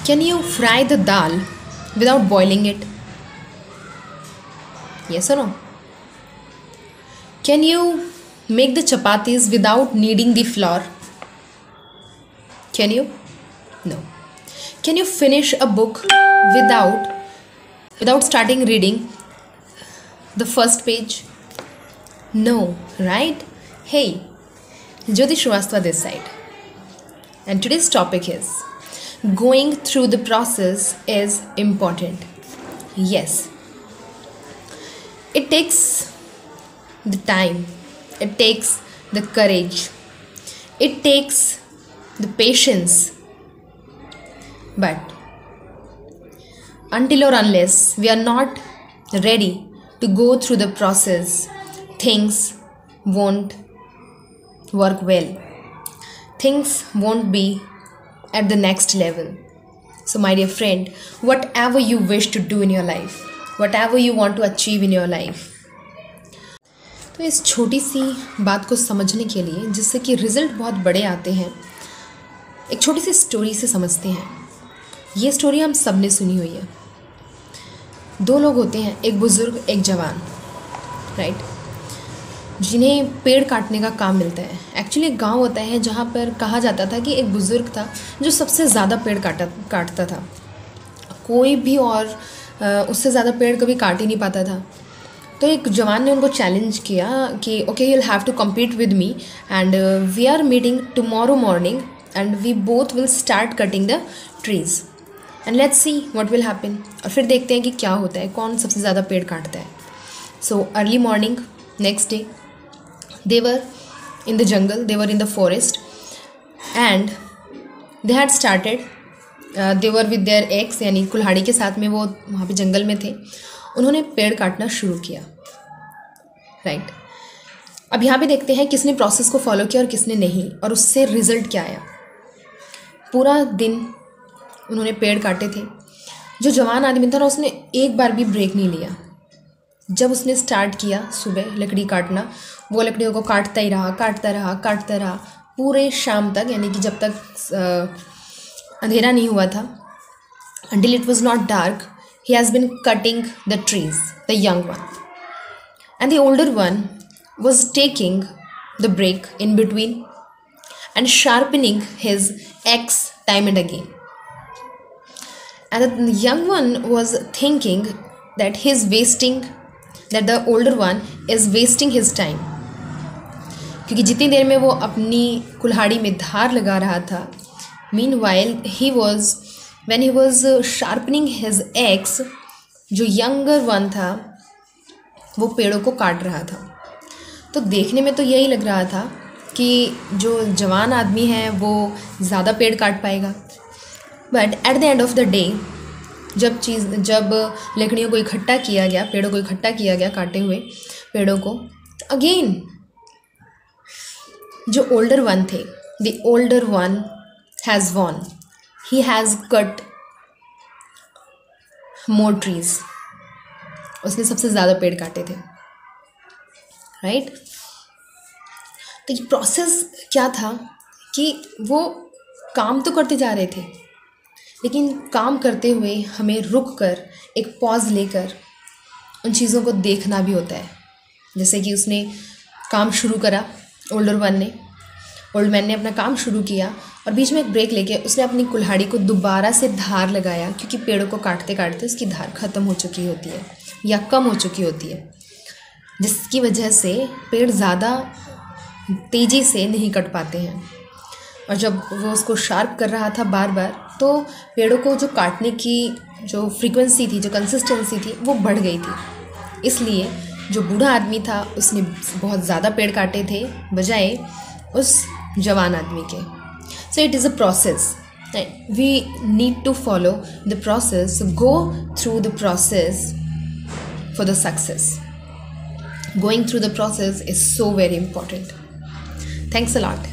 Can you fry the dal without boiling it? Yes or no? Can you make the chapatis without kneading the flour? Can you? No. Can you finish a book without starting reading the first page? No, right? Hey, Jyoti Srivastava this side. And today's topic is going through the process is important. Yes. It takes the time. It takes the courage. It takes the patience. But until or unless we are not ready to go through the process, things won't work well. Things won't be at the next level. So my dear friend, whatever you wish to do in your life, whatever you want to achieve in your life, तो इस छोटी सी बात को समझने के लिए, जिससे कि रिजल्ट बहुत बड़े आते हैं, एक छोटी सी स्टोरी से समझते हैं। ये स्टोरी हम सब ने सुनी हुई है। दो लोग होते हैं, एक बुज़ुर्ग एक जवान, राइट, जिन्हें पेड़ काटने का काम मिलता है। एक्चुअली एक गांव होता है जहाँ पर कहा जाता था कि एक बुज़ुर्ग था जो सबसे ज़्यादा पेड़ काटता था। कोई भी और उससे ज़्यादा पेड़ कभी काट ही नहीं पाता था। तो एक जवान ने उनको चैलेंज किया कि okay, you will have to compete with me and we are meeting tomorrow morning and we both will start cutting the trees and let's see what will happen. और फिर देखते हैं कि क्या होता है, कौन सबसे ज़्यादा पेड़ काटता है। So early morning next day they were in the jungle, they were in the forest, and they had started, they were with their axe, यानी कुल्हाड़ी के साथ में वो वहाँ पे जंगल में थे। उन्होंने पेड़ काटना शुरू किया, राइट। अब यहाँ पे देखते हैं किसने प्रोसेस को फॉलो किया और किसने नहीं, और उससे रिजल्ट क्या आया। पूरा दिन उन्होंने पेड़ काटे थे। जो जवान आदमी था ना, उसने एक बार भी ब्रेक नहीं लिया। जब उसने स्टार्ट किया सुबह लकड़ी काटना, वो लकड़ियों को काटता रहा पूरे शाम तक, यानी कि जब तक अंधेरा नहीं हुआ था। until it was not dark, he has been cutting the trees, the young one. And the older one was taking the break in between and sharpening his axe time and again. And the young one was thinking that the older one is wasting his time, क्योंकि जितनी देर में वो अपनी कुल्हाड़ी में धार लगा रहा था, meanwhile when he was sharpening his axe, जो younger one था वो पेड़ों को काट रहा था। तो देखने में तो यही लग रहा था कि जो जवान आदमी है वो ज़्यादा पेड़ काट पाएगा, but at the end of the day जब लकड़ियों को इकट्ठा किया गया, पेड़ों को इकट्ठा किया गया, काटे हुए पेड़ों को, अगेन जो ओल्डर वन थे, the older one has won, he has cut more trees. उसने सबसे ज़्यादा पेड़ काटे थे, राइट। तो ये प्रोसेस क्या था कि वो काम तो करते जा रहे थे, लेकिन काम करते हुए हमें रुक कर एक पॉज लेकर उन चीज़ों को देखना भी होता है। जैसे कि उसने काम शुरू करा, ओल्ड मैन ने अपना काम शुरू किया और बीच में एक ब्रेक लेके उसने अपनी कुल्हाड़ी को दोबारा से धार लगाया, क्योंकि पेड़ों को काटते काटते उसकी धार ख़त्म हो चुकी होती है या कम हो चुकी होती है, जिसकी वजह से पेड़ ज़्यादा तेज़ी से नहीं कट पाते हैं। और जब वो उसको शार्प कर रहा था बार बार, तो पेड़ों को जो काटने की जो फ्रीक्वेंसी थी, जो कंसिस्टेंसी थी, वो बढ़ गई थी। इसलिए जो बूढ़ा आदमी था उसने बहुत ज़्यादा पेड़ काटे थे बजाय उस जवान आदमी के। So it is a process, we need to follow the process, go through the process for the success. Going through the process is so very important. Thanks a lot.